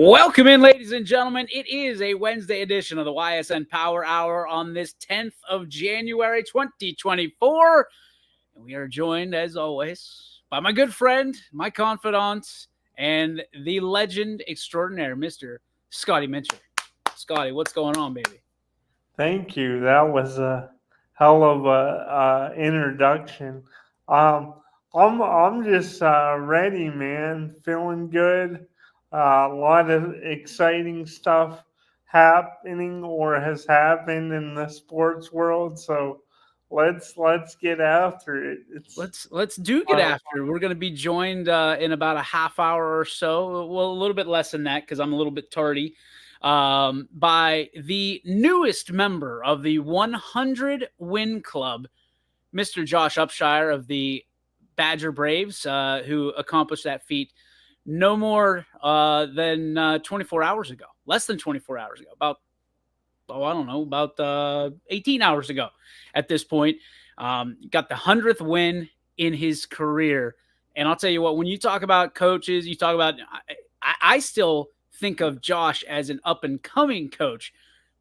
Welcome in, ladies and gentlemen. It is a Wednesday edition of the Ysn Power Hour on this 10th of January, 2024. And we are joined, as always, by my good friend, my confidant, and the legend extraordinaire, Mr. Scotty Mincher. Scotty, what's going on, baby? Thank you. That was a hell of a introduction. Um, I'm just ready, man. Feeling good. A lot of exciting stuff happening or has happened in the sports world. So let's get after it. It's Let's do get after. We're going to be joined in about a half hour or so. Well, a little bit less than that because I'm a little bit tardy. By the newest member of the 100 Win Club, Mr. Josh Upshire of the Badger Braves, who accomplished that feat no more than 24 hours ago, less than 24 hours ago, about 18 hours ago at this point. Got the 100th win in his career. And I'll tell you what, when you talk about coaches, you talk about, I still think of Josh as an up and coming coach,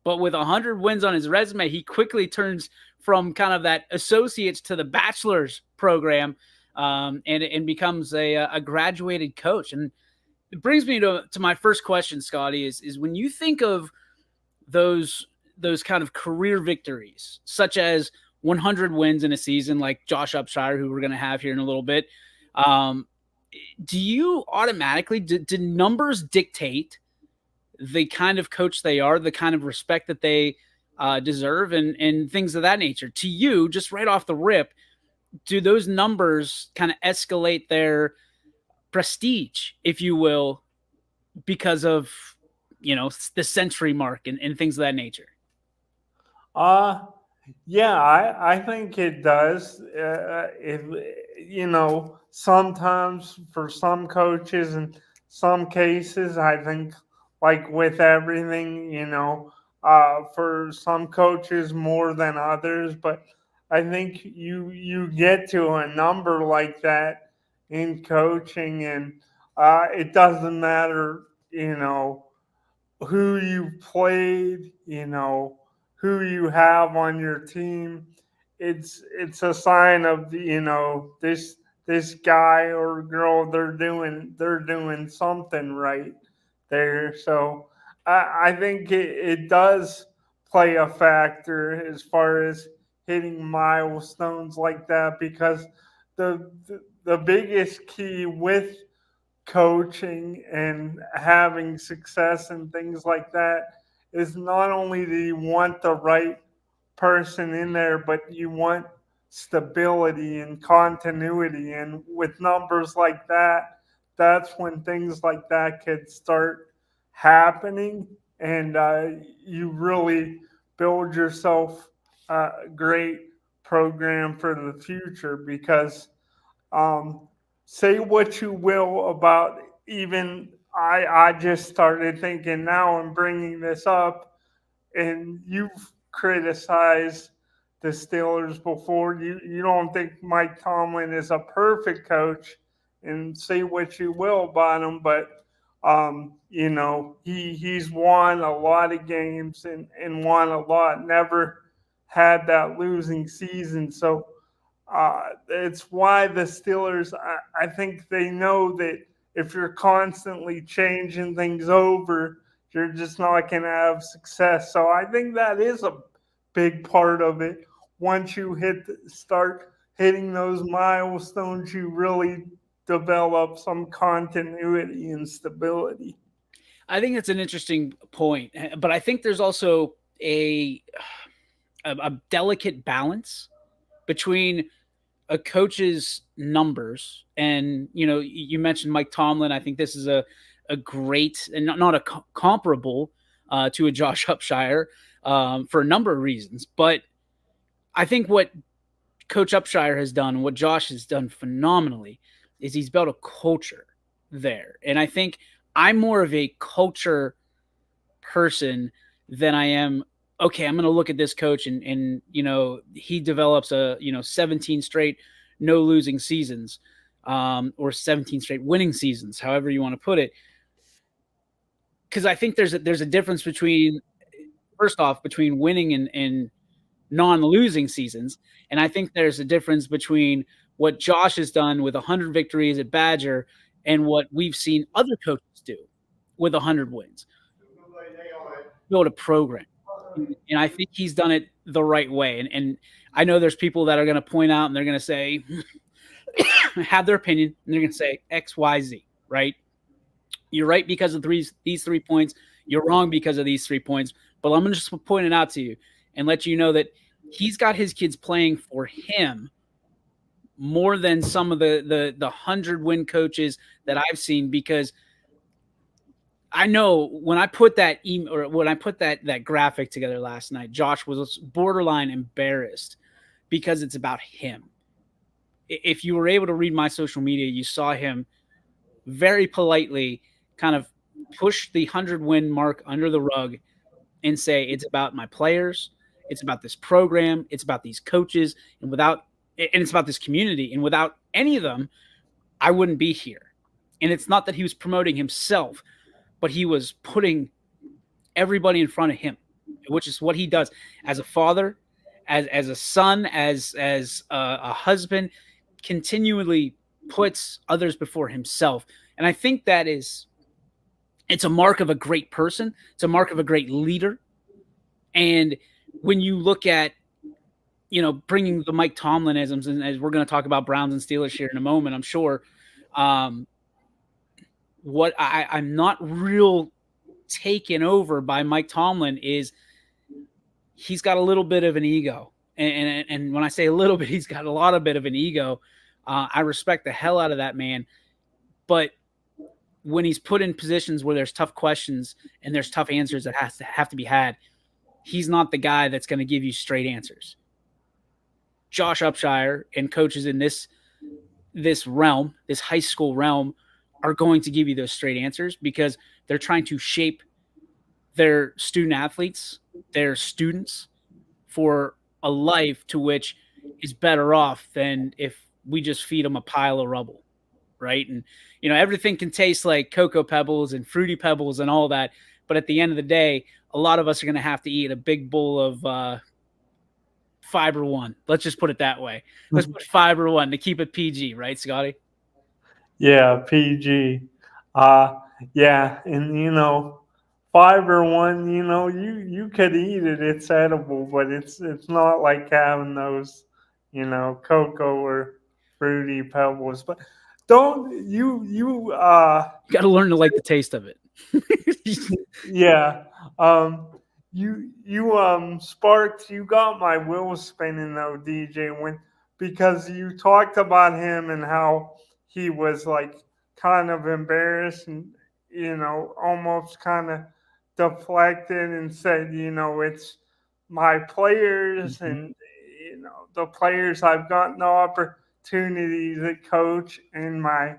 but with 100 wins on his resume, he quickly turns from kind of that associates to the bachelor's program, and becomes a graduated coach. And it brings me to my first question, Scotty, is when you think of those kind of career victories, such as 100 wins in a season, like Josh Upshire, who we're going to have here in a little bit, do you automatically, do numbers dictate the kind of coach they are, the kind of respect that they deserve, and things of that nature? To you, just right off the rip, do those numbers kind of escalate their prestige, if you will, because of, the century mark and things of that nature? Uh, yeah, I think it does. If sometimes for some coaches and some cases, I think like with everything, for some coaches more than others, but I think you get to a number like that in coaching, and it doesn't matter, who you played, who you have on your team. It's a sign of this guy or girl, they're doing something right there. So I think it does play a factor as far as hitting milestones like that, because the biggest key with coaching and having success and things like that is not only do you want the right person in there, but you want stability and continuity. And with numbers like that, that's when things like that could start happening, and you really build yourself a great program for the future. Because um, say what you will about, even I just started thinking now and bringing this up, and you've criticized the Steelers before. You don't think Mike Tomlin is a perfect coach, and say what you will about him, but he's won a lot of games and won a lot, never had that losing season. So it's why the Steelers, I think they know that if you're constantly changing things over, you're just not going to have success. So I think that is a big part of it. Once you start hitting those milestones, you really develop some continuity and stability. I think that's an interesting point, but I think there's also a delicate balance between a coach's numbers. And you mentioned Mike Tomlin. I think this is a great, and not a comparable to a Josh Upshire, for a number of reasons. But I think what Coach Upshire has done, what Josh has done phenomenally, is he's built a culture there. And I think I'm more of a culture person than I am, okay, I'm going to look at this coach and he develops 17 straight no losing seasons, or 17 straight winning seasons, however you want to put it. because I think there's a difference between, first off, between winning and non-losing seasons, and I think there's a difference between what Josh has done with 100 victories at Badger and what we've seen other coaches do with 100 wins. Build a program, and I think he's done it the right way. And I know there's people that are going to point out and they're going to say have their opinion, and they're going to say X, Y, Z. Right? You're right because of these 3 points. You're wrong because of these 3 points. But I'm going to just point it out to you and let you know that he's got his kids playing for him more than some of the 100-win coaches that I've seen, because I know when I put that email, or when I put that graphic together last night, Josh was borderline embarrassed because it's about him. If you were able to read my social media, you saw him very politely kind of push the 100-win mark under the rug and say it's about my players, it's about this program, it's about these coaches, and it's about this community, and without any of them, I wouldn't be here. And it's not that he was promoting himself, but he was putting everybody in front of him, which is what he does as a father, as a son, as a husband, continually puts others before himself. And I think it's a mark of a great person. It's a mark of a great leader. And when you look at, bringing the Mike Tomlinisms, and as we're going to talk about Browns and Steelers here in a moment, I'm sure, what I'm not real taken over by Mike Tomlin is he's got a little bit of an ego. And when I say a little bit, he's got a lot of bit of an ego. I respect the hell out of that man. But when he's put in positions where there's tough questions and there's tough answers that have to be had, he's not the guy that's going to give you straight answers. Josh Upshire and coaches in this realm, this high school realm, are going to give you those straight answers because they're trying to shape their student athletes, their students, for a life to which is better off than if we just feed them a pile of rubble, right? And everything can taste like Cocoa Pebbles and Fruity Pebbles and all that, but at the end of the day, a lot of us are going to have to eat a big bowl of Fiber One. Let's just put it that way. Let's put Fiber One to keep it PG, right, Scotty? Yeah, PG. Yeah, and Fiber One, you could eat it. It's edible, but it's not like having those, cocoa or fruity pebbles. But don't You got to learn to like the taste of it. yeah. Sparks, you got my wheels spinning though, DJ, because you talked about him and how he was like kind of embarrassed and almost kind of deflected and said, it's my players and the players I've gotten the opportunity to coach and my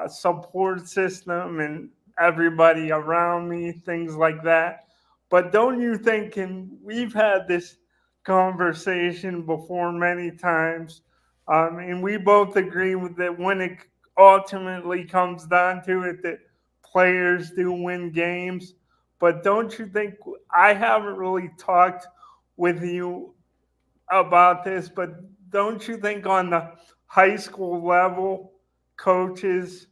support system and everybody around me, things like that. But don't you think, and we've had this conversation before many times, and we both agree with that when it ultimately comes down to it, that players do win games. But don't you think, I haven't really talked with you about this, but don't you think on the high school level, coaches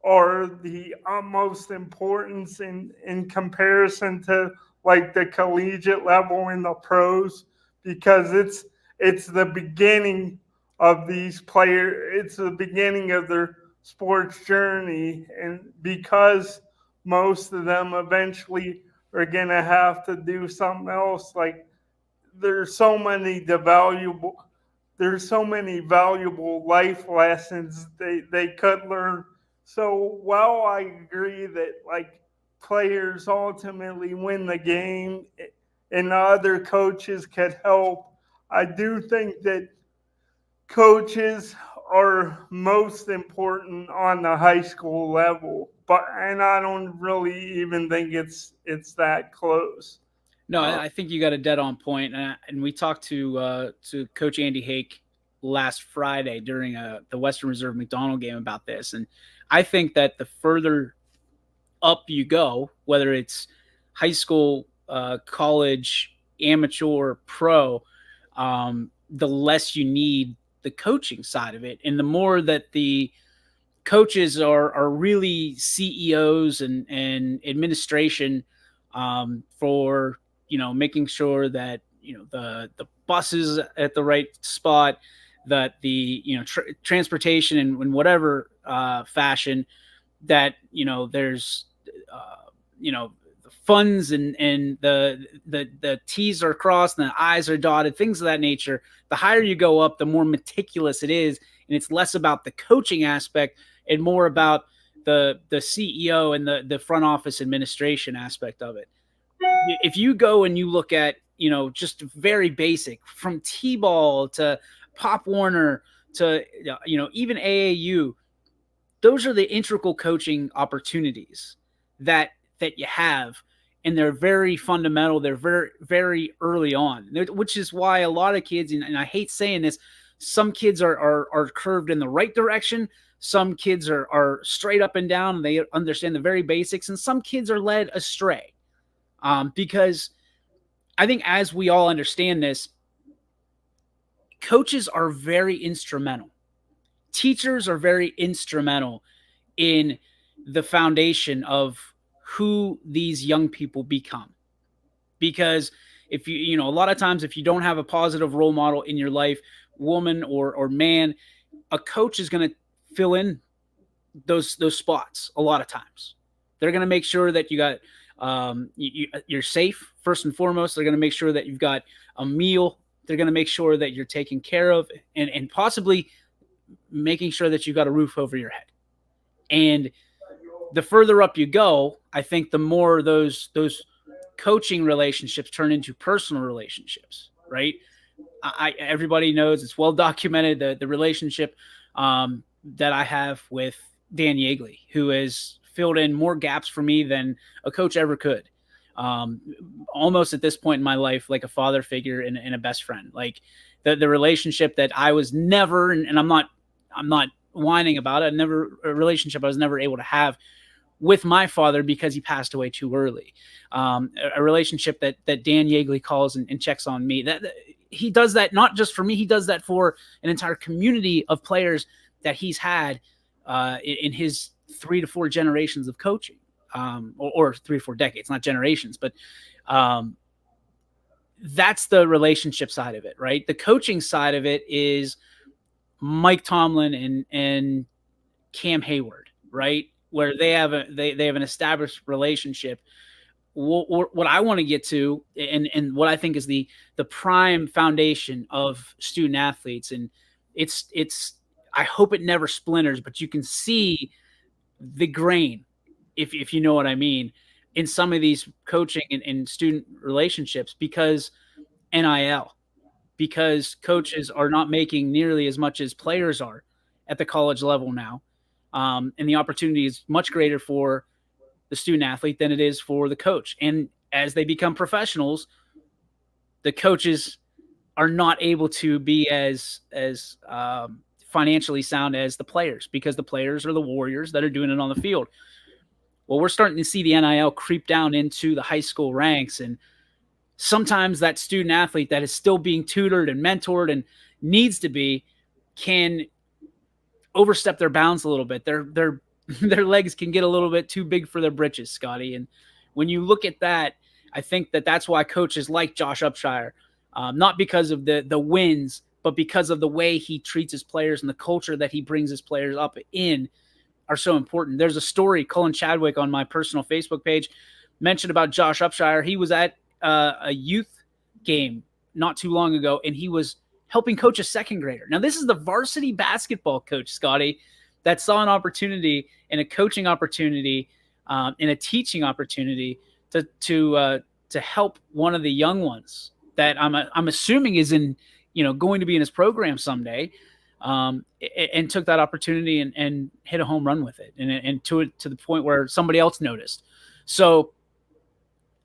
are the utmost importance in comparison to like the collegiate level in the pros, because it's the beginning of these players, it's the beginning of their sports journey, and because most of them eventually are going to have to do something else, like there's so many valuable there's so many valuable life lessons they could learn. So while I agree that like players ultimately win the game and other coaches could help, I do think that coaches are most important on the high school level. And I don't really even think it's that close. No, Uh, I think you got a dead on point, and we talked to Coach Andy Hake last Friday during the Western Reserve McDonald game about this, and I think that the further up you go, whether it's high school, college, amateur, pro, the less you need the coaching side of it, and the more that the coaches are really CEOs and administration, for making sure that the buses at the right spot, that the transportation in whatever fashion, that there's the funds and the T's are crossed and the I's are dotted, things of that nature. The higher you go up, the more meticulous it is, and it's less about the coaching aspect and more about the CEO and the front office administration aspect of it. If you go and you look at just very basic, from T-ball to Pop Warner to even AAU, those are the integral coaching opportunities that you have, and they're very fundamental. They're very very early on, which is why a lot of kids, and I hate saying this, some kids are curved in the right direction, some kids are straight up and down and they understand the very basics, and some kids are led astray, because I think, as we all understand this, coaches are very instrumental, teachers are very instrumental in the foundation of who these young people become. Because if a lot of times, if you don't have a positive role model in your life, woman or man, a coach is going to fill in those spots. A lot of times they're going to make sure that you got you're safe first and foremost. They're going to make sure that you've got a meal. They're going to make sure that you're taken care of, and possibly making sure that you've got a roof over your head. And the further up you go, I think the more those coaching relationships turn into personal relationships, right? Everybody knows, it's well documented, the relationship that I have with Dan Yeagley, who has filled in more gaps for me than a coach ever could. Almost at this point in my life, like a father figure and a best friend. Like the relationship that I was never, and I'm not whining about it, a relationship I was never able to have with my father because he passed away too early. A relationship that Dan Yeagley calls and checks on me. That he does that not just for me, he does that for an entire community of players that he's had in his 3 to 4 generations of coaching, or 3 or 4 decades, not generations, but that's the relationship side of it, right? The coaching side of it is Mike Tomlin and Cam Hayward, right? Where they have an established relationship. What I want to get to, and what I think is the prime foundation of student athletes, and it's I hope it never splinters, but you can see the grain, if you know what I mean, in some of these coaching and student relationships, because NIL, because coaches are not making nearly as much as players are at the college level now. And the opportunity is much greater for the student athlete than it is for the coach. And as they become professionals, the coaches are not able to be as financially sound as the players, because the players are the warriors that are doing it on the field. Well, we're starting to see the NIL creep down into the high school ranks, and sometimes that student athlete that is still being tutored and mentored and needs to be, can overstep their bounds a little bit. Their legs can get a little bit too big for their britches, Scotty. And when you look at that, I think that's why coaches like Josh Upshire, not because of the wins, but because of the way he treats his players and the culture that he brings his players up in, are so important. There's a story, Colin Chadwick on my personal Facebook page mentioned about Josh Upshire. He was at a youth game not too long ago, and he was helping coach a second grader. Now, this is the varsity basketball coach, Scotty, that saw an opportunity and a coaching opportunity and a teaching opportunity to help one of the young ones that I'm assuming is going to be in his program someday, and took that opportunity and hit a home run with it, and to the point where somebody else noticed. So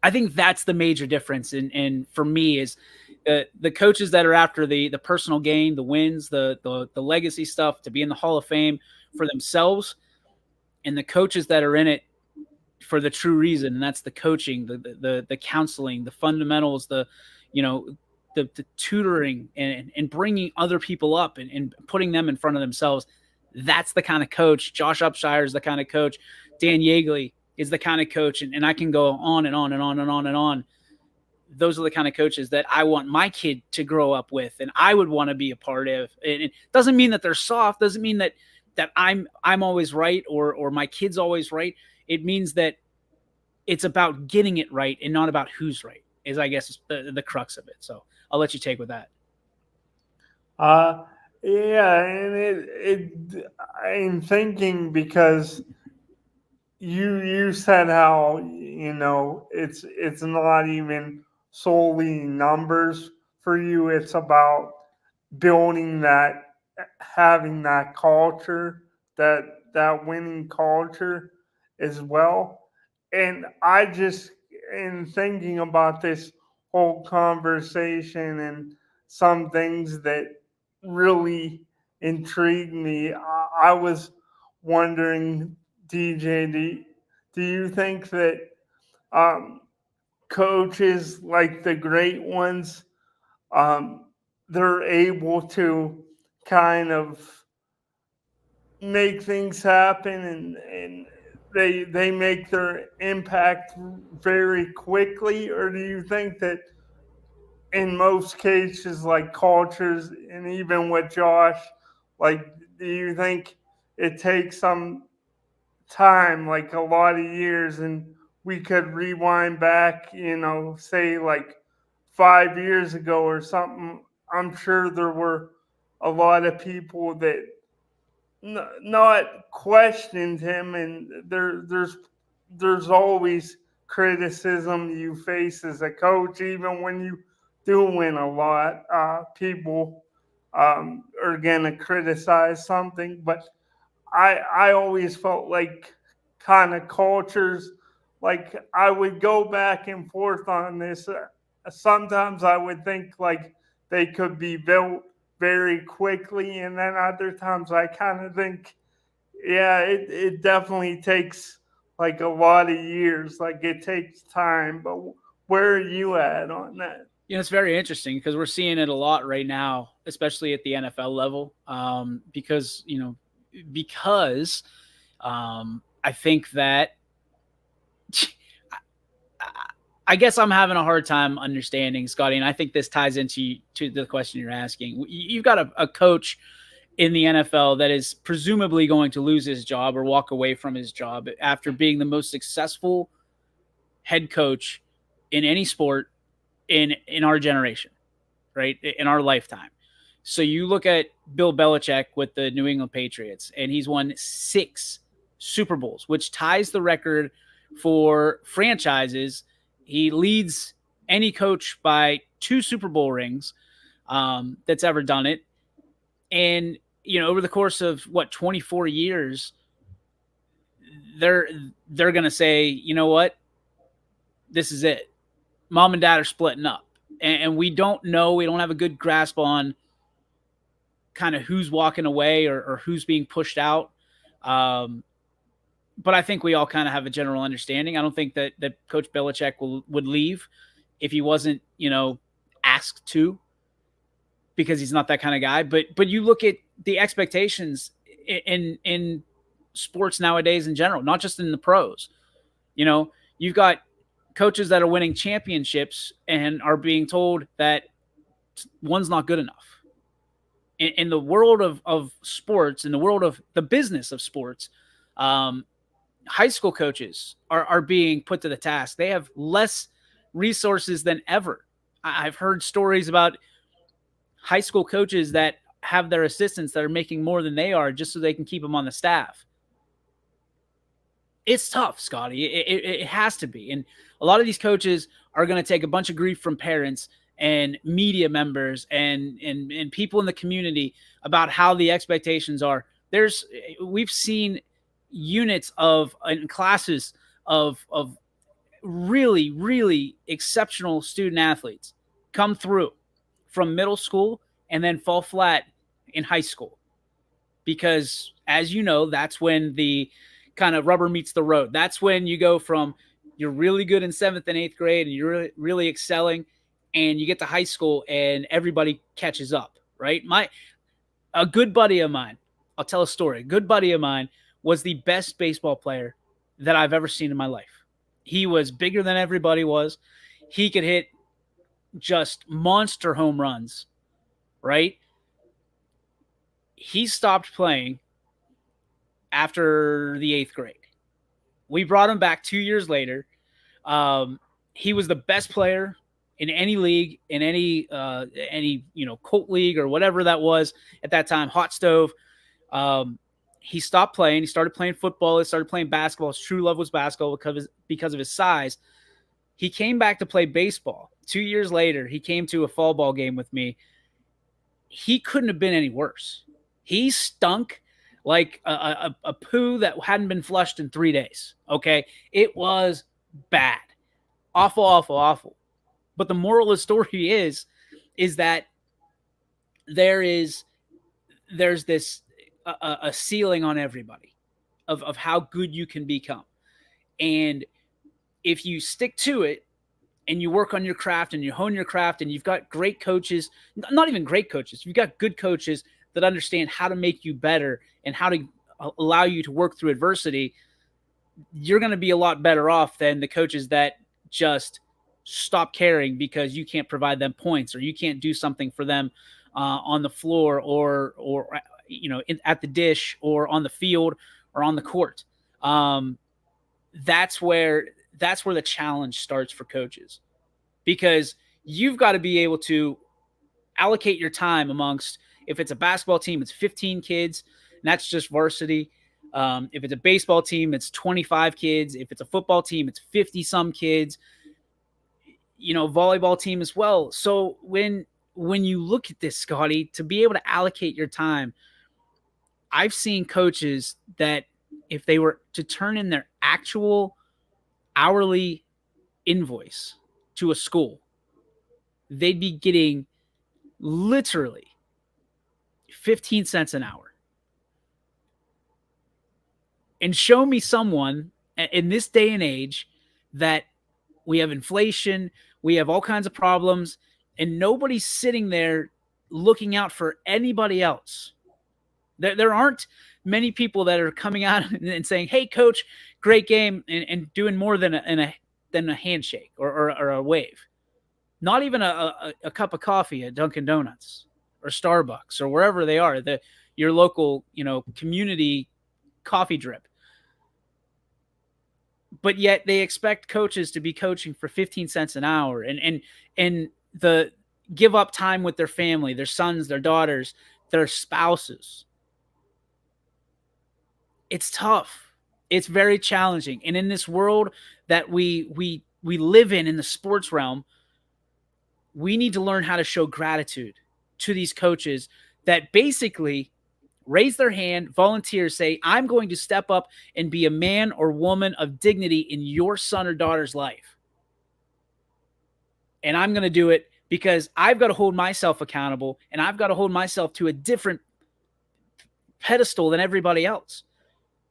I think that's the major difference. And for me is the coaches that are after the personal gain, the wins, the legacy stuff, to be in the Hall of Fame for themselves, and the coaches that are in it for the true reason, and that's the coaching, the counseling, the fundamentals, you know the tutoring, and bringing other people up, and putting them in front of themselves. That's the kind of coach. Josh Upshire is the kind of coach. Dan Yeagley is the kind of coach, and I can go on and on and on and on and on. Those are the kind of coaches that I want my kid to grow up with, and I would want to be a part of. And it doesn't mean that they're soft. Doesn't mean that I'm always right, or my kid's always right. It means that it's about getting it right and not about who's right. Is, I guess, the crux of it. So I'll let you take with that. Uh, yeah, and I'm thinking because you said how it's not even solely numbers for you. It's about building that, having that culture, that winning culture as well. And I just, in thinking about this whole conversation and some things that really intrigued me, I was wondering, DJ, do you think that um, coaches like the great ones, um, they're able to kind of make things happen, and they make their impact very quickly? Or do you think that in most cases, like cultures, and even with Josh, like, do you think it takes some time, like a lot of years, and we could rewind back, say like 5 years ago or something? I'm sure there were a lot of people that not questioned him, and there's always criticism you face as a coach, even when you do win a lot. People are gonna criticize something, but I always felt like kind of cultures, like I would go back and forth on this. Sometimes I would think like they could be built very quickly, and then other times I kind of think, yeah, it definitely takes like a lot of years, like it takes time. But where are you at on that? It's very interesting because we're seeing it a lot right now, especially at the NFL level. Because I think that I guess I'm having a hard time understanding, Scotty, and I think this ties into to the question you're asking. You've got a coach in the NFL that is presumably going to lose his job or walk away from his job after being the most successful head coach in any sport in our generation, right? In our lifetime. So you look at Bill Belichick with the New England Patriots, and he's won 6 Super Bowls, which ties the record for franchises. He leads any coach by 2 Super Bowl rings that's ever done it. And over the course of 24 years, they're going to say, you know what, this is it. Mom and dad are splitting up, and we don't know. We don't have a good grasp on kind of who's walking away or who's being pushed out. But I think we all kind of have a general understanding. I don't think that Coach Belichick would leave if he wasn't, asked to, because he's not that kind of guy. But you look at the expectations in sports nowadays in general, not just in the pros. You've got coaches that are winning championships and are being told that one's not good enough. In the world of sports, in the world of the business of sports, high school coaches are being put to the task. They have less resources than ever. I've heard stories about high school coaches that have their assistants that are making more than they are just so they can keep them on the staff. It's tough, Scotty. It has to be. And a lot of these coaches are going to take a bunch of grief from parents and media members and people in the community about how the expectations are. We've seen units of classes of really, really exceptional student athletes come through from middle school and then fall flat in high school. Because, as you know, that's when the kind of rubber meets the road. That's when you go from you're really good in 7th and 8th grade and you're really excelling, and you get to high school and everybody catches up, right? A good buddy of mine, I'll tell a story. A good buddy of mine was the best baseball player that I've ever seen in my life. He was bigger than everybody was. He could hit just monster home runs, right? He stopped playing after the 8th grade. We brought him back 2 years later. He was the best player in any league, in any Colt league or whatever that was at that time, hot stove. He stopped playing. He started playing football. He started playing basketball. His true love was basketball because of his size. He came back to play baseball. 2 years later, he came to a fall ball game with me. He couldn't have been any worse. He stunk like a poo that hadn't been flushed in 3 days. Okay. It was bad. Awful, awful, awful. But the moral of the story is that there's this a ceiling on everybody of how good you can become. And if you stick to it and you work on your craft and you hone your craft and you've got great coaches, not even great coaches, you've got good coaches that understand how to make you better and how to allow you to work through adversity, you're going to be a lot better off than the coaches that just stop caring because you can't provide them points or you can't do something for them on the floor or at the dish or on the field or on the court. That's where the challenge starts for coaches, because you've got to be able to allocate your time amongst, if it's a basketball team, it's 15 kids, and that's just varsity. If it's a baseball team, it's 25 kids. If it's a football team, it's 50 some kids, volleyball team as well. So when you look at this, Scotty, to be able to allocate your time, I've seen coaches that if they were to turn in their actual hourly invoice to a school, they'd be getting literally 15 cents an hour. And show me someone in this day and age that we have inflation, we have all kinds of problems, and nobody's sitting there looking out for anybody else. There aren't many people that are coming out and saying, "Hey, coach, great game," and doing more than a handshake or a wave. Not even a cup of coffee at Dunkin' Donuts or Starbucks or wherever they are, your local community coffee drip. But yet they expect coaches to be coaching for 15 cents an hour and the give up time with their family, their sons, their daughters, their spouses. It's tough. It's very challenging. And in this world that we live in the sports realm, we need to learn how to show gratitude to these coaches that basically raise their hand, volunteer, say, I'm going to step up and be a man or woman of dignity in your son or daughter's life. And I'm going to do it because I've got to hold myself accountable and I've got to hold myself to a different pedestal than everybody else.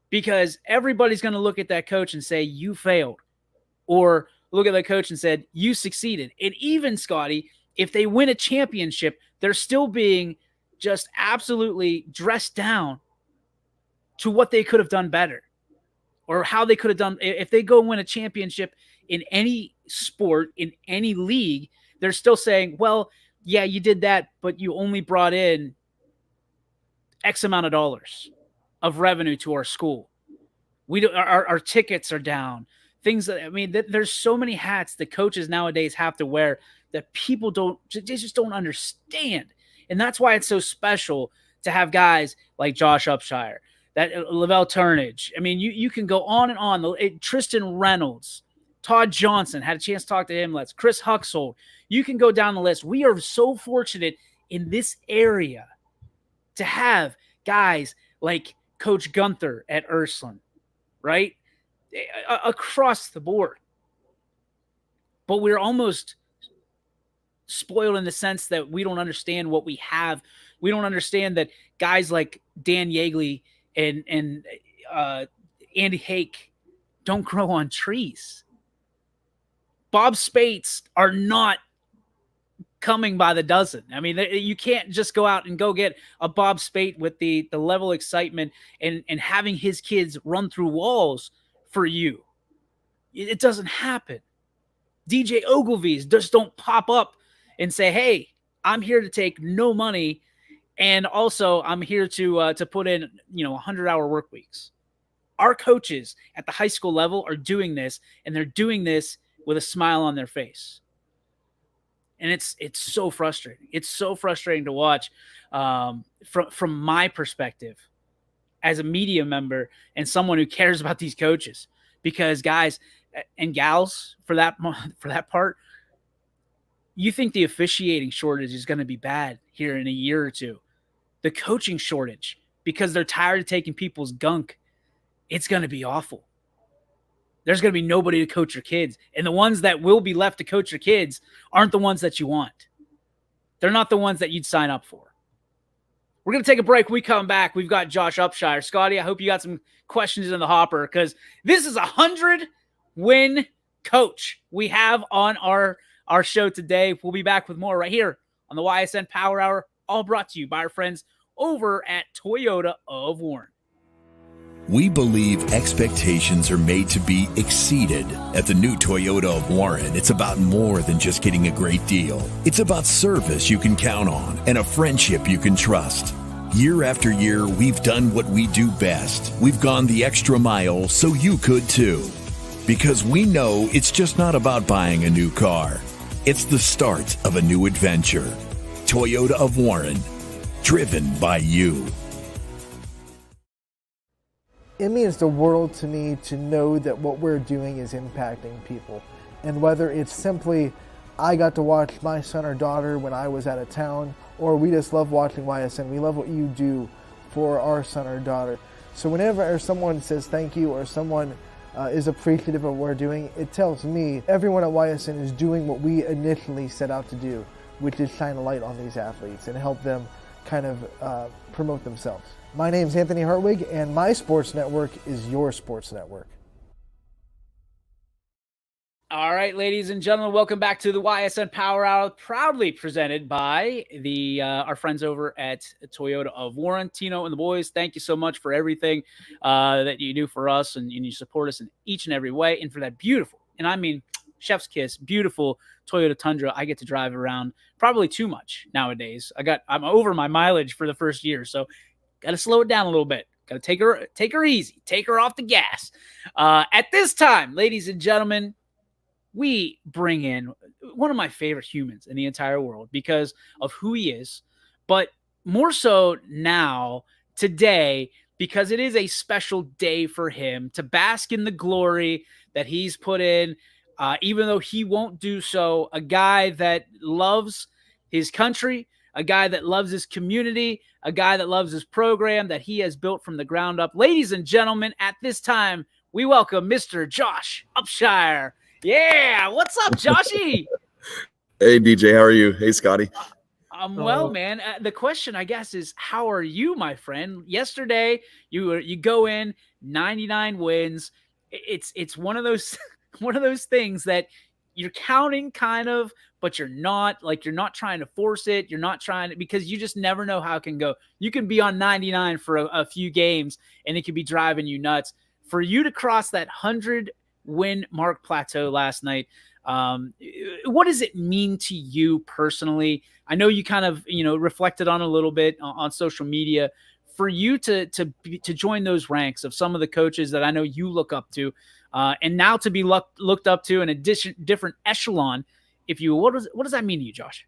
Because everybody's going to look at that coach and say, you failed. Or look at the coach and said, you succeeded. And even, Scotty, if they win a championship, they're still being just absolutely dressed down to what they could have done better or how they could have done. If they go win a championship in any sport, in any league, they're still saying, well, yeah, you did that, but you only brought in X amount of dollars of revenue to our school. Our tickets are down. Things that, I mean, there's so many hats that coaches nowadays have to wear that people just don't understand. And that's why it's so special to have guys like Josh Upshire, that Lavelle Turnage. I mean, you can go on and on. Tristan Reynolds, Todd Johnson, had a chance to talk to him. Chris Huxold. You can go down the list. We are so fortunate in this area to have guys like Coach Gunther at Ursuline, right? Across the board. But we're almost spoiled in the sense that we don't understand what we have. We don't understand that guys like Dan Yeagley and Andy Hake don't grow on trees. Bob Spates are not coming by the dozen. I mean, you can't just go out and go get a Bob Spate with the level of excitement and having his kids run through walls for you. It doesn't happen. DJ Ogilvy's just don't pop up and say, "Hey, I'm here to take no money, and also I'm here to put in 100-hour work weeks." Our coaches at the high school level are doing this, and they're doing this with a smile on their face. And it's so frustrating. It's so frustrating to watch from my perspective as a media member and someone who cares about these coaches, because guys and gals for that part, you think the officiating shortage is going to be bad here in a year or two. The coaching shortage, because they're tired of taking people's gunk, it's going to be awful. There's going to be nobody to coach your kids. And the ones that will be left to coach your kids aren't the ones that you want. They're not the ones that you'd sign up for. We're going to take a break. When we come back, we've got Josh Upshire. Scotty, I hope you got some questions in the hopper, because this is a 100-win coach we have on our show today. We'll be back with more right here on the Ysn Power Hour, all brought to you by our friends over at Toyota of Warren. We believe expectations are made to be exceeded. At the new Toyota of Warren, it's about more than just getting a great deal. It's about service you can count on and a friendship you can trust. Year after year, we've done what we do best. We've gone the extra mile so you could too. Because we know it's just not about buying a new car. It's the start of a new adventure. Toyota of Warren, driven by you. It means the world to me to know that what we're doing is impacting people. And whether it's simply, I got to watch my son or daughter when I was out of town, or we just love watching YSN, we love what you do for our son or daughter. So whenever someone says thank you or someone is appreciative of what we're doing, it tells me everyone at YSN is doing what we initially set out to do, which is shine a light on these athletes and help them kind of promote themselves. My name is Anthony Hartwig, and my sports network is your sports network. All right, ladies and gentlemen, welcome back to the YSN Power Hour, proudly presented by our friends over at Toyota of Warren. Tino and the boys, thank you so much for everything that you do for us, and you support us in each and every way, and for that beautiful, and I mean chef's kiss, beautiful Toyota Tundra I get to drive around probably too much nowadays. I'm over my mileage for the first year, so got to slow it down a little bit. Got to take her easy, take her off the gas. At this time, ladies and gentlemen, we bring in one of my favorite humans in the entire world because of who he is, but more so now, today, because it is a special day for him to bask in the glory that he's put in, even though he won't do so. A guy that loves his country, a guy that loves his community, a guy that loves his program that he has built from the ground up. Ladies and gentlemen, at this time, we welcome Mr. Josh Upshire. Yeah, what's up, Joshy? Hey, DJ, how are you? Hey, Scotty. Well, man, the question, I guess, is how are you, my friend? Yesterday, you go in 99 wins. It's one of those one of those things that you're counting kind of, but you're not trying to force it. You're not trying to, because you just never know how it can go. You can be on 99 for a few games and it could be driving you nuts. For you to cross that 100-win mark plateau last night, what does it mean to you personally? I know you kind of, reflected on a little bit on social media. For you to join those ranks of some of the coaches that I know you look up to, and now to be looked up to in a different echelon, what does that mean to you, Josh?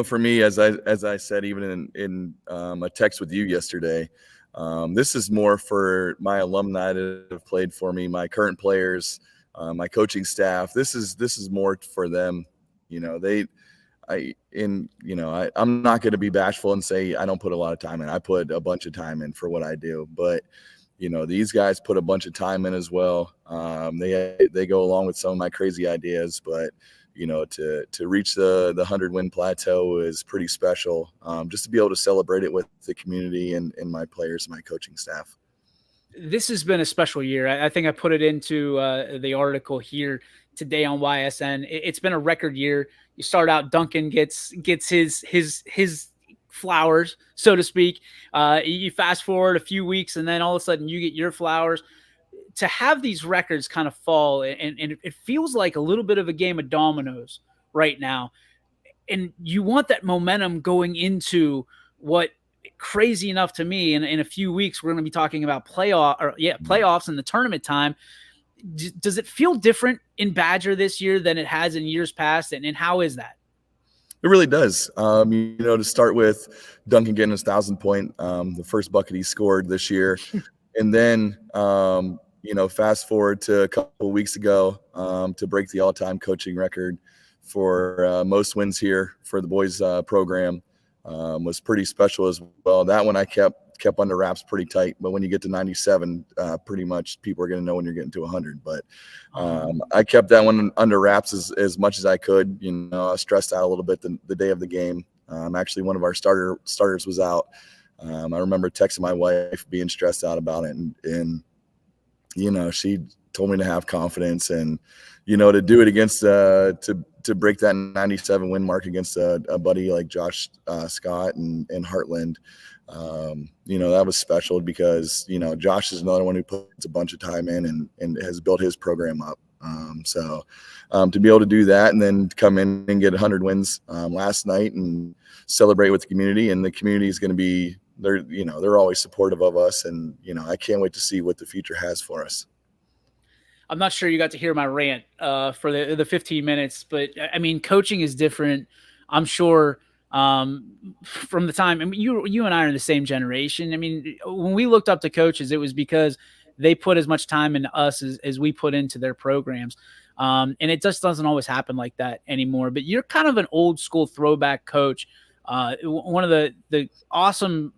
For me, as I said, even in a text with you yesterday, this is more for my alumni that have played for me, my current players, my coaching staff. This is more for them. I'm not going to be bashful and say I don't put a lot of time in. I put a bunch of time in for what I do, but these guys put a bunch of time in as well. They go along with some of my crazy ideas, but to reach the 100-win plateau is pretty special. Just to be able to celebrate it with the community and my players and my coaching staff. This has been a special year. I think I put it into the article here today on YSN. It's been a record year. You start out, Duncan gets his flowers, so to speak. You fast forward a few weeks, and then all of a sudden you get your flowers. To have these records kind of fall, and it feels like a little bit of a game of dominoes right now. And you want that momentum going into what, crazy enough to me, in a few weeks we're going to be talking about playoffs and the tournament time. Does it feel different in Badger this year than it has in years past, and how is that? It really does. To start with Duncan getting his 1,000-point, the first bucket he scored this year, and then fast forward to a couple of weeks ago, to break the all-time coaching record for most wins here for the boys program, was pretty special as well. That one I kept under wraps pretty tight, but when you get to 97, pretty much people are going to know when you're getting to 100. But I kept that one under wraps as much as I could. I was stressed out a little bit the day of the game. Actually, one of our starters was out. I remember texting my wife being stressed out about it, and she told me to have confidence and to do it against to break that 97 win mark against a buddy like Josh Scott and Heartland. That was special because Josh is another one who puts a bunch of time in and has built his program up. To be able to do that and then come in and get 100 wins last night and celebrate with the community, and the community is going to be they're always supportive of us, and I can't wait to see what the future has for us. I'm not sure you got to hear my rant for the 15 minutes, but I mean, coaching is different. I'm sure from the time, I mean, you and I are in the same generation. I mean, when we looked up to coaches, it was because they put as much time into us as we put into their programs. And it just doesn't always happen like that anymore. But you're kind of an old school throwback coach. One of the awesome,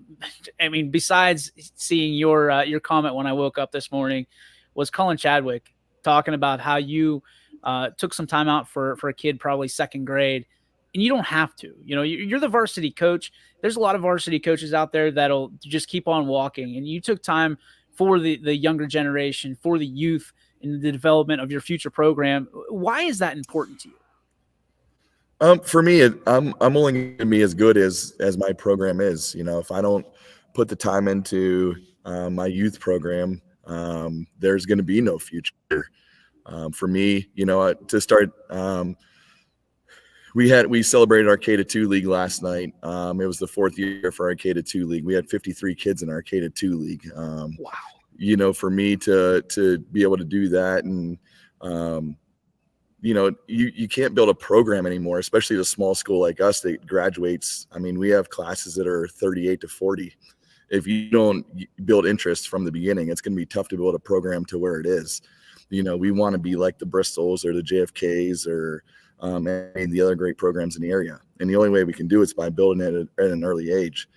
I mean, besides seeing your comment when I woke up this morning, was Colin Chadwick talking about how you took some time out for a kid, probably second grade, and you don't have to. You're the varsity coach. There's a lot of varsity coaches out there that'll just keep on walking, and you took time for the younger generation, for the youth, in the development of your future program. Why is that important to you? For me, I'm only going to be as good as my program is. If I don't put the time into my youth program, there's going to be no future. For me, to start, we celebrated our K-2 league last night. It was the 4th year for our K-2 league. We had 53 kids in our K-2 league. Wow. For me to be able to do that, and you can't build a program anymore, especially at a small school like us that graduates. I mean, we have classes that are 38 to 40. If you don't build interest from the beginning, it's going to be tough to build a program to where it is. We want to be like the Bristols or the JFKs or any of the other great programs in the area. And the only way we can do it is by building it at an early age.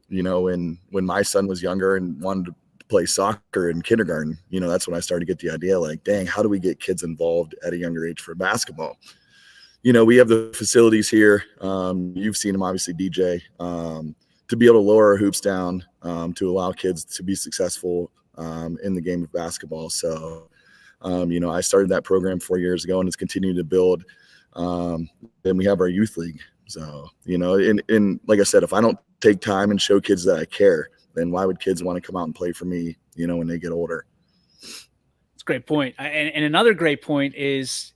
When my son was younger and wanted to play soccer in kindergarten, that's when I started to get the idea, like, dang, how do we get kids involved at a younger age for basketball? We have the facilities here. You've seen them, obviously, DJ, to be able to lower our hoops down, to allow kids to be successful in the game of basketball. So, I started that program 4 years ago, and it's continued to build. Then we have our youth league. So, and like I said, if I don't take time and show kids that I care, then why would kids want to come out and play for me, when they get older? It's a great point. And another great point is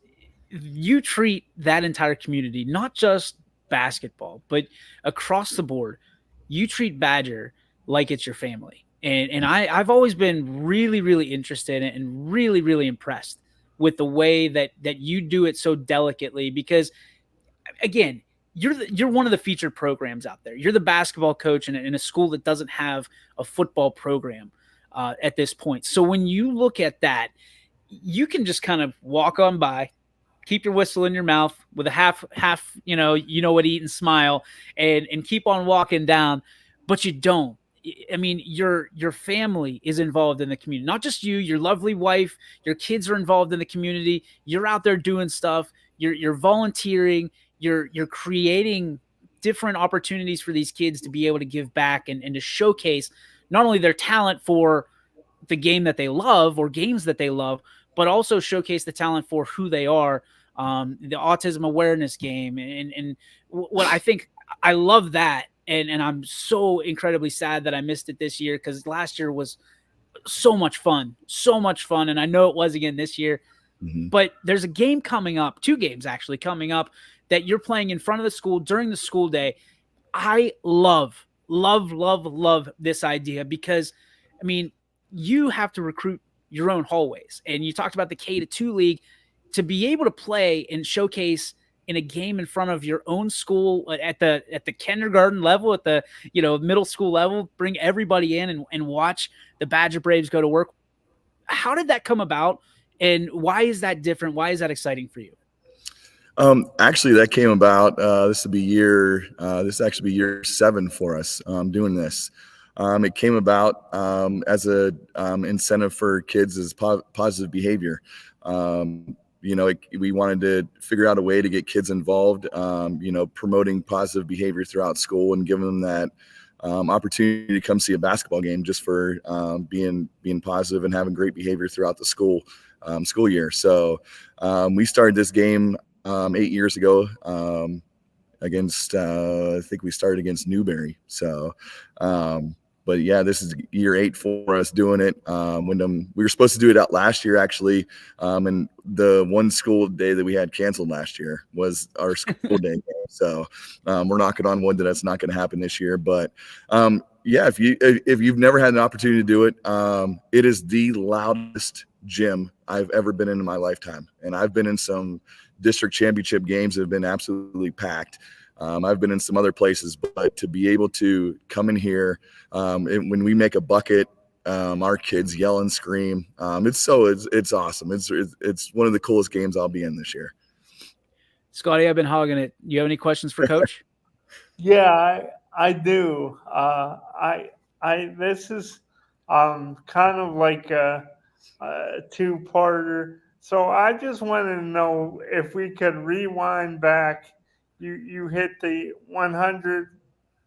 you treat that entire community, not just basketball, but across the board, you treat Badger like it's your family. And I've always been really, really interested and really, really impressed with the way that you do it so delicately, because again, you're one of the featured programs out there. You're the basketball coach in a school that doesn't have a football program at this point. So when you look at that, you can just kind of walk on by, keep your whistle in your mouth with a half, what eat and smile, and keep on walking down, but you don't. I mean, your family is involved in the community, not just you. Your lovely wife, your kids are involved in the community. You're out there doing stuff. You're volunteering. You're creating different opportunities for these kids to be able to give back and to showcase not only their talent for the game that they love or games that they love, but also showcase the talent for who they are. The autism awareness game, and what I think, I love that. And I'm so incredibly sad that I missed it this year, because last year was so much fun, so much fun. And I know it was again this year, Mhm. but there's a game coming up, 2 games actually coming up, that you're playing in front of the school during the school day. I love, love, love, love this idea, because, I mean, you have to recruit your own hallways. And you talked about the K-2 league. To be able to play and showcase in a game in front of your own school at the kindergarten level, at the middle school level, bring everybody in and watch the Badger Braves go to work. How did that come about, and why is that different? Why is that exciting for you? Actually, that came about. This will be this will actually be year 7 for us doing this. It came about as a incentive for kids as positive behavior. We wanted to figure out a way to get kids involved. Promoting positive behavior throughout school and giving them that opportunity to come see a basketball game just for being positive and having great behavior throughout the school year. So we started this game 8 years ago against I think we started against Newberry. So but yeah, this is year 8 for us doing it. When we were supposed to do it out last year, actually, and the one school day that we had canceled last year was our school day. So we're knocking on wood that that's not going to happen this year. But yeah, if you've never had an opportunity to do it, it is the loudest gym I've ever been in my lifetime, and I've been in some district championship games that have been absolutely packed. I've been in some other places, but to be able to come in here, when we make a bucket, our kids yell and scream. It's awesome. It's one of the coolest games I'll be in this year. Scotty, I've been hogging it. You have any questions for Coach? Yeah, I do. This is kind of like a two-parter. So I just wanted to know if we could rewind back. You hit the 100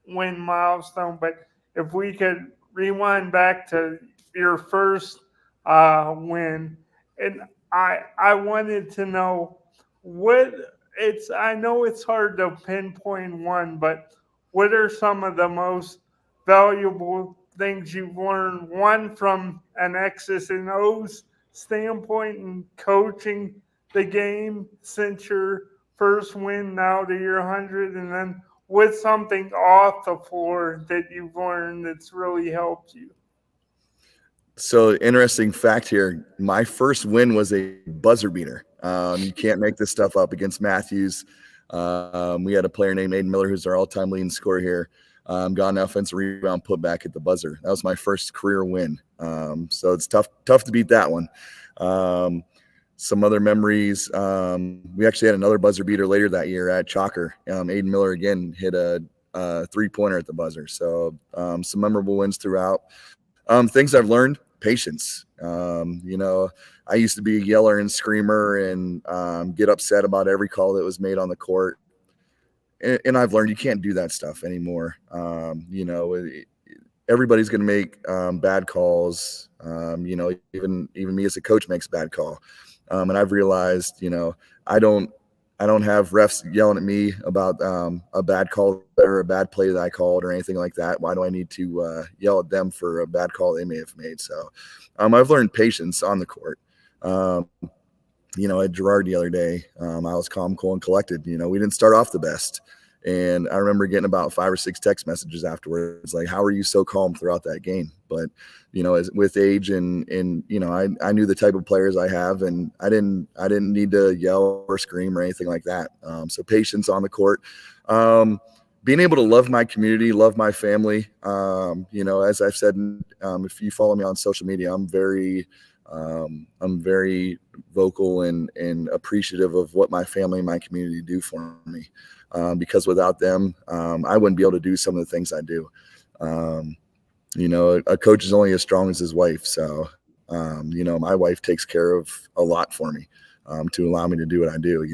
win milestone, but if we could rewind back to your first win, and I wanted to know what it's. I know it's hard to pinpoint one, but what are some of the most valuable things you've learned? One from an X's and O's standpoint in coaching the game since your first win now to your 100, and then with something off the floor that you've learned that's really helped you. So interesting fact here. My first win was a buzzer beater. You can't make this stuff up, against Matthews. We had a player named Aiden Miller, who's our all-time leading scorer here. Got an offensive rebound, put back at the buzzer. That was my first career win. So it's tough to beat that one. Some other memories. We actually had another buzzer beater later that year at Chalker. Aiden Miller again hit a 3-pointer at the buzzer. So some memorable wins throughout. Things I've learned: patience. I used to be a yeller and screamer and get upset about every call that was made on the court. And I've learned you can't do that stuff anymore. Everybody's going to make bad calls. Even me as a coach makes a bad call. And I've realized, I don't have refs yelling at me about a bad call or a bad play that I called or anything like that. Why do I need to yell at them for a bad call they may have made? So I've learned patience on the court. At Girard the other day, I was calm, cool, and collected. We didn't start off the best. And I remember getting about 5 or 6 text messages afterwards, like, how are you so calm throughout that game? But, as with age and I knew the type of players I have, and I didn't need to yell or scream or anything like that. So patience on the court, being able to love my community, love my family. As I've said, if you follow me on social media, I'm very vocal and appreciative of what my family and my community do for me. Because without them, I wouldn't be able to do some of the things I do. A coach is only as strong as his wife. So, my wife takes care of a lot for me to allow me to do what I do.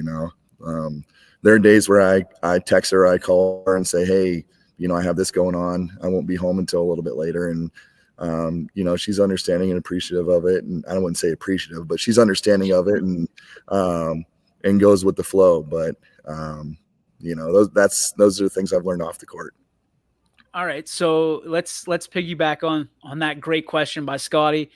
There are days where I text her, I call her and say, hey, I have this going on. I won't be home until a little bit later. And She's understanding and appreciative of it. And I wouldn't say appreciative, but she's understanding of it and goes with the flow. But, those are the things I've learned off the court. All right, so let's piggyback on that great question by Scotty.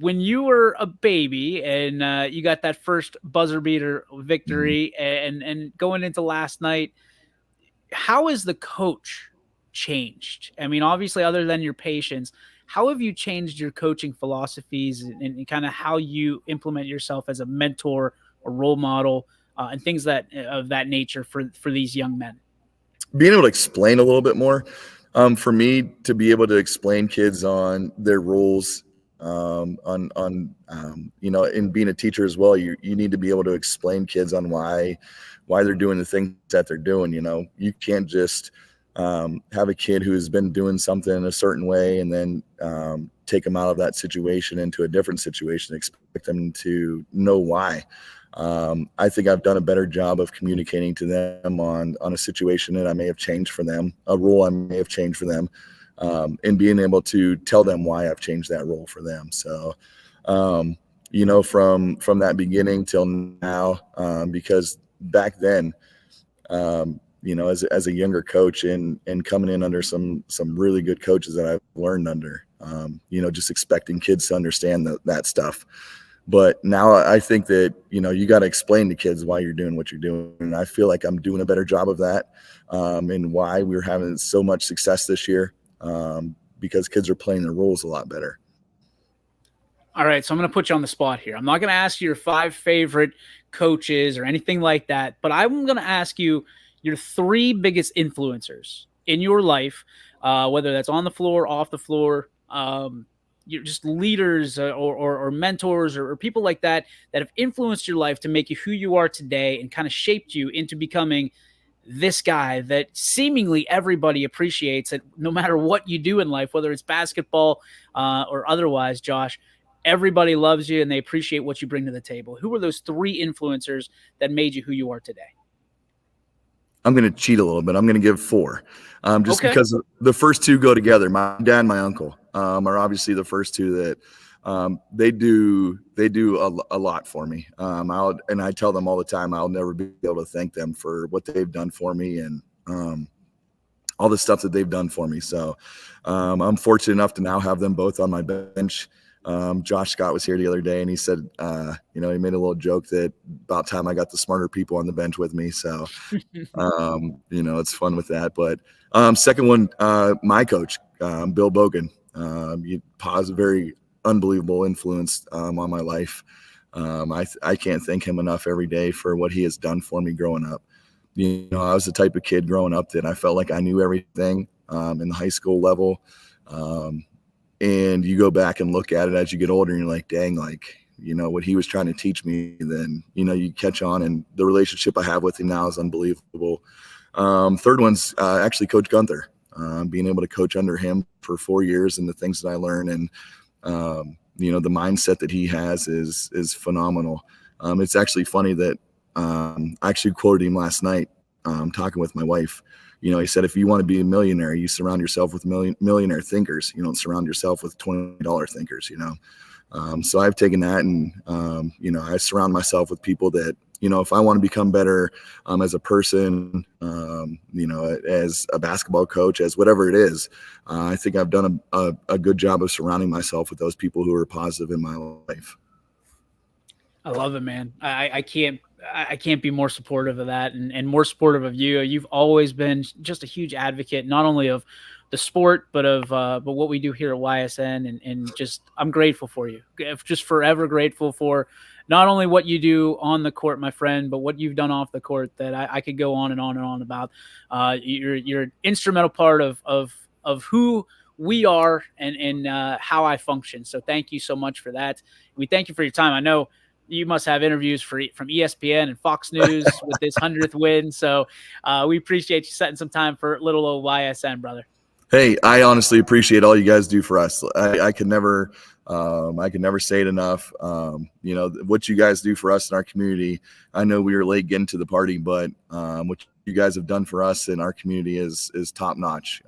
When you were a baby and you got that first buzzer beater victory, and going into last night, how has the coach changed? I mean, obviously, other than your patience, how have you changed your coaching philosophies and kind of how you implement yourself as a mentor or role model and things that of that nature for these young men? Being able to explain a little bit more, for me to be able to explain kids on their rules, in being a teacher as well, you need to be able to explain kids on why they're doing the things that they're doing. You can't just have a kid who has been doing something a certain way and then take them out of that situation into a different situation, expect them to know why. I think I've done a better job of communicating to them on a situation that I may have changed for them, a rule I may have changed for them, and being able to tell them why I've changed that role for them. So, from that beginning till now, because back then, as a younger coach and coming in under some really good coaches that I've learned under, just expecting kids to understand that stuff. But now I think that, you got to explain to kids why you're doing what you're doing. And I feel like I'm doing a better job of that, and why we're having so much success this year, because kids are playing their roles a lot better. All right, so I'm going to put you on the spot here. I'm not going to ask you your 5 favorite coaches or anything like that, but I'm going to ask you your 3 biggest influencers in your life, whether that's on the floor, off the floor, you're just leaders or mentors or people like that have influenced your life to make you who you are today and kind of shaped you into becoming this guy that seemingly everybody appreciates, that no matter what you do in life, whether it's basketball or otherwise, Josh, everybody loves you and they appreciate what you bring to the table. Who were those 3 influencers that made you who you are today? I'm going to cheat a little bit. I'm going to give 4, Okay. because the first 2 go together. My dad and my uncle are obviously the first 2 that they do a lot for me. I tell them all the time, I'll never be able to thank them for what they've done for me and all the stuff that they've done for me. So I'm fortunate enough to now have them both on my bench. Josh Scott was here the other day and he said, he made a little joke that about time I got the smarter people on the bench with me. So, it's fun with that. But second one, my coach, Bill Bogan, very unbelievable influence on my life. I can't thank him enough every day for what he has done for me growing up. I was the type of kid growing up that I felt like I knew everything in the high school level. And you go back and look at it as you get older and you're like, dang, what he was trying to teach me, then, you catch on, and the relationship I have with him now is unbelievable. Third one's actually Coach Gunther, being able to coach under him for 4 years and the things that I learn. And, the mindset that he has is phenomenal. It's actually funny that I actually quoted him last night, talking with my wife. He said, if you want to be a millionaire, you surround yourself with millionaire thinkers. You don't surround yourself with $20 thinkers, So I've taken that and, I surround myself with people that, if I want to become better as a person, as a basketball coach, as whatever it is, I think I've done a good job of surrounding myself with those people who are positive in my life. I love it, man. I can't be more supportive of that and more supportive of you. You've always been just a huge advocate, not only of the sport, but what we do here at YSN. And just, I'm grateful for you. Just forever grateful for not only what you do on the court, my friend, but what you've done off the court that I could go on and on and on about. You're an instrumental part of who we are and how I function. So thank you so much for that. We thank you for your time. I know you must have interviews from ESPN and Fox News with this 100th win. So we appreciate you setting some time for little old YSN, brother. Hey, I honestly appreciate all you guys do for us. I can never say it enough. What you guys do for us in our community. I know we were late getting to the party, but what you guys have done for us in our community is top notch.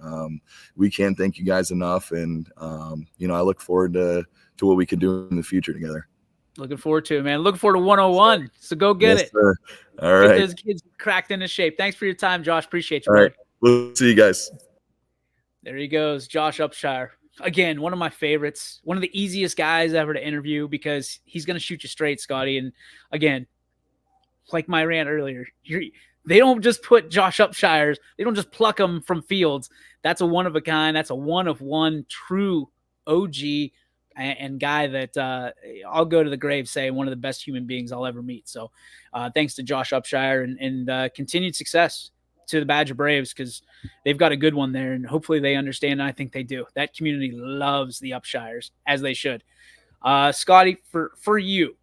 We can't thank you guys enough, and I look forward to what we can do in the future together. Looking forward to it, man. Looking forward to 101. So go get Yes, it. sir. All Get right. those kids cracked into shape. Thanks for your time, Josh. Appreciate you, All brother. right. We'll see you guys. There he goes, Josh Upshire. Again, one of my favorites, one of the easiest guys ever to interview because he's going to shoot you straight, Scotty. And again, like my rant earlier, they don't just put Josh Upshires, they don't just pluck them from fields. That's a one of a kind. That's a one of one true OG and guy that I'll go to the grave saying one of the best human beings I'll ever meet. So thanks to Josh Upshire and continued success to the Badger Braves because they've got a good one there, and hopefully they understand. And I think they do. That community loves the Upshires, as they should. Scotty, for you,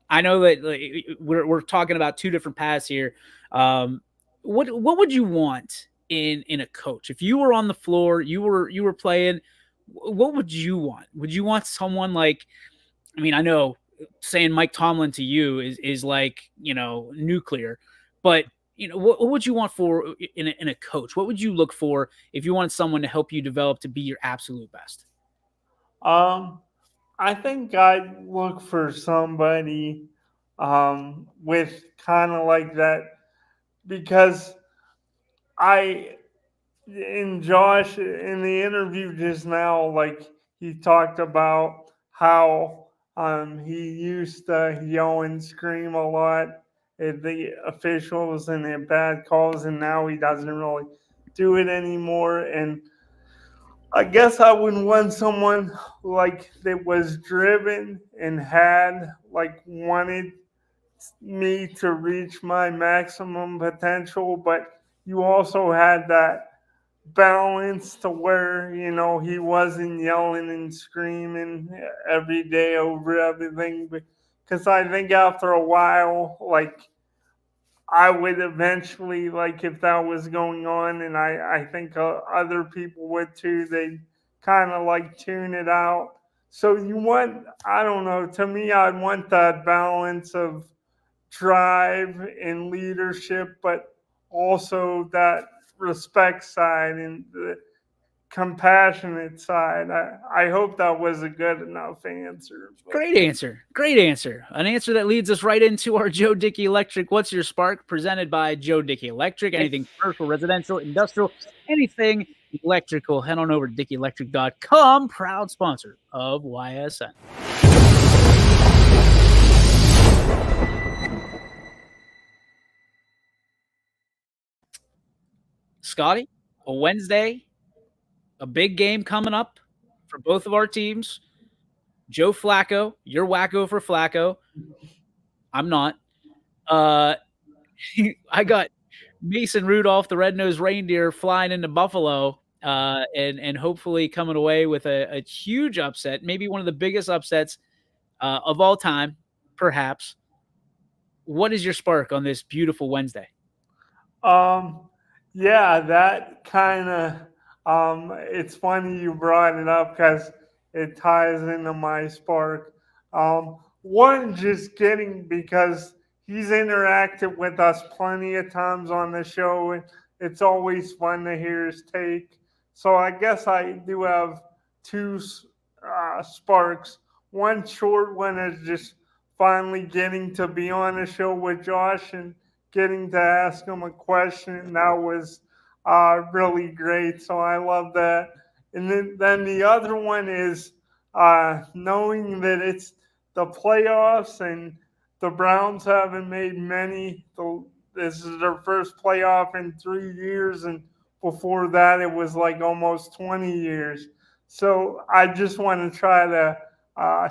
I know that we're talking about two different paths here. What would you want in a coach if you were on the floor, you were playing? What would you want? Would you want someone like? I mean, I know saying Mike Tomlin to you is like nuclear, but what would you want for in a coach? What would you look for if you wanted someone to help you develop to be your absolute best? I think I'd look for somebody with kind of like that because I in Josh in the interview just now, like he talked about how he used to yell and scream a lot at the officials and at bad calls, and now he doesn't really do it anymore. And I guess I would want someone like that was driven and had like wanted me to reach my maximum potential, but you also had that balance to where he wasn't yelling and screaming every day over everything. Because I think after a while, like I would eventually, like, if that was going on, and I think other people would too, they kind of like tune it out. So you want, I don't know, to me, I'd want that balance of drive and leadership, but also that respect side and the compassionate side. I hope that was a good enough answer. Great answer. Great answer. An answer that leads us right into our Joe Dickey Electric. What's your spark? Presented by Joe Dickey Electric. Anything commercial, residential, industrial, anything electrical. Head on over to DickeyElectric.com. Proud sponsor of YSN. Scotty, a Wednesday, a big game coming up for both of our teams. Joe Flacco, you're wacko for Flacco. I'm not. I got Mason Rudolph, the red-nosed reindeer, flying into Buffalo, and hopefully coming away with a huge upset, maybe one of the biggest upsets of all time, perhaps. What is your spark on this beautiful Wednesday? Yeah, that kind of it's funny you brought it up because it ties into my spark. One, just getting because he's interacted with us plenty of times on the show, and it's always fun to hear his take. So I guess I do have two sparks. One short one is just finally getting to be on the show with Josh and getting to ask him a question. And that was really great. So I love that. And then the other one is knowing that it's the playoffs and the Browns haven't made many. This is their first playoff in 3 years. And before that, it was like almost 20 years. So I just want to try to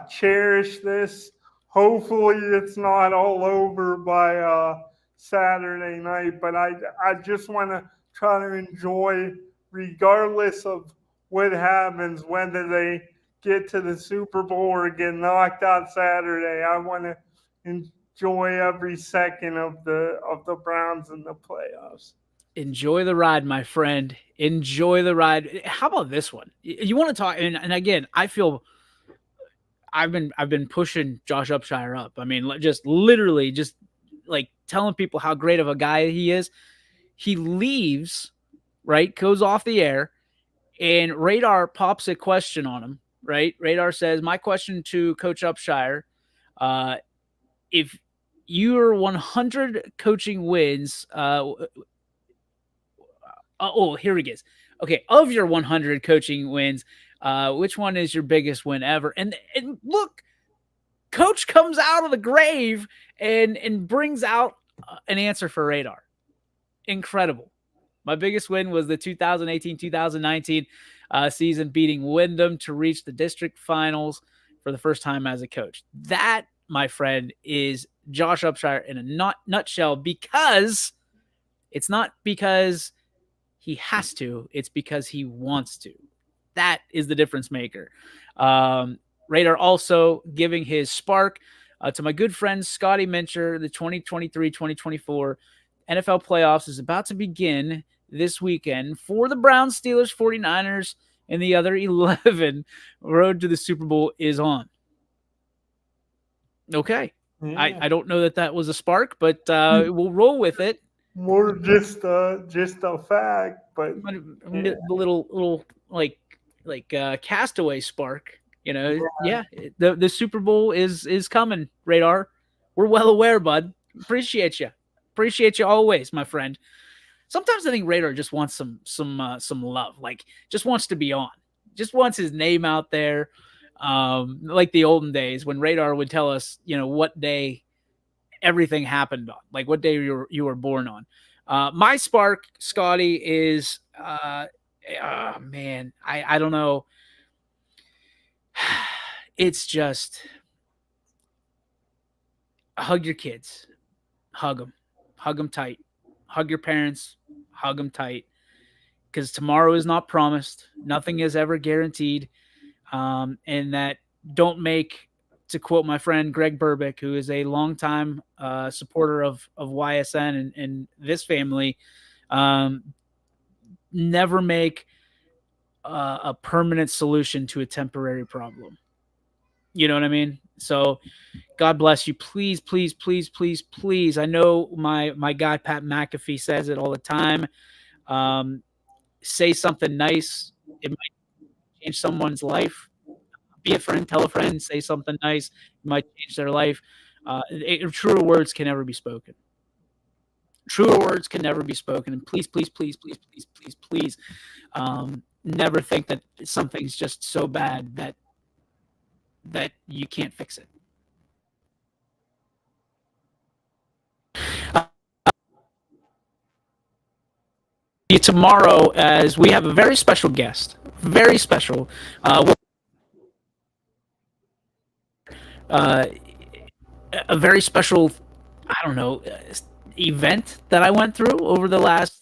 cherish this. Hopefully, it's not all over by Saturday night, but I just want to try to enjoy, regardless of what happens, whether they get to the Super Bowl or get knocked out Saturday. I want to enjoy every second of the Browns in the playoffs. Enjoy the ride, my friend. Enjoy the ride. How about this one? You want to talk? And again, I feel I've been pushing Josh Upshire up. I mean, just literally, just like telling people how great of a guy he is. He leaves, right? Goes off the air, and Radar pops a question on him. Right? Radar says, "My question to Coach Upshire: if your 100 coaching wins, here he is. Okay, of your 100 coaching wins, which one is your biggest win ever?" And look, Coach comes out of the grave and brings out an answer for Radar. Incredible. My biggest win was the 2018-2019 season, beating Wyndham to reach the district finals for the first time as a coach. That, my friend, is Josh Upshire in a nutshell, because it's not because he has to, it's because he wants to. That is the difference maker. Radar also giving his spark to my good friend Scotty Mincher. The 2023-2024 NFL playoffs is about to begin this weekend for the Browns, Steelers, 49ers, and the other 11. Road to the Super Bowl is on. Okay. Yeah. I don't know that was a spark, but we'll roll with it. More just a fact, but the little like Castaway spark, you know. Yeah, the Super Bowl is coming. Radar, we're well aware, bud. Appreciate you always, my friend. Sometimes I think Radar just wants some love, like just wants to be on, just wants his name out there, like the olden days when Radar would tell us, you know, what day everything happened on, like what day you were born on. My spark, Scotty, is man, I don't know. It's just hug your kids, hug them tight, hug your parents, hug them tight, because tomorrow is not promised. Nothing is ever guaranteed. And that don't make, to quote my friend Greg Burbick, who is a longtime supporter of YSN and this family, never make a permanent solution to a temporary problem. You know what I mean? So God bless you. Please, please, please, please, please. I know my guy Pat McAfee says it all the time. Say something nice. It might change someone's life. Be a friend, tell a friend, say something nice. It might change their life. Truer words can never be spoken. Truer words can never be spoken. And please, please, please, please, please, please, please, never think that something's just so bad that you can't fix it. Tomorrow, as we have a very special guest, very special. A very special, I don't know, event that I went through over the last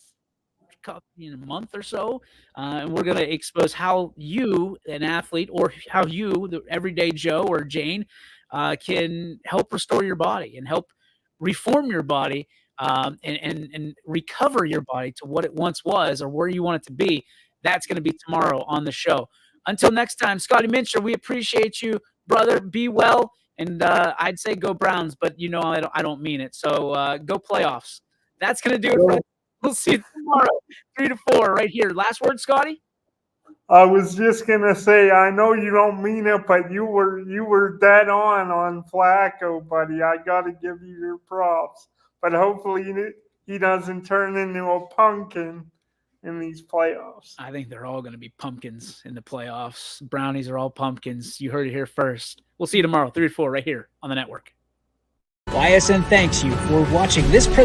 month or so. And we're going to expose how you, an athlete, or how you, the everyday Joe or Jane, can help restore your body and help reform your body, and recover your body to what it once was or where you want it to be. That's going to be tomorrow on the show. Until next time, Scotty Mincher, we appreciate you, brother. Be well. And I'd say go Browns, but you know I don't mean it. So go playoffs. That's going to do it for us. We'll see you tomorrow, 3 to 4, right here. Last word, Scotty? I was just gonna say, I know you don't mean it, but you were dead on Flacco, buddy. I got to give you your props. But hopefully he doesn't turn into a pumpkin in these playoffs. I think they're all going to be pumpkins in the playoffs. Brownies are all pumpkins. You heard it here first. We'll see you tomorrow, 3 to 4, right here on the network. YSN thanks you for watching this presentation.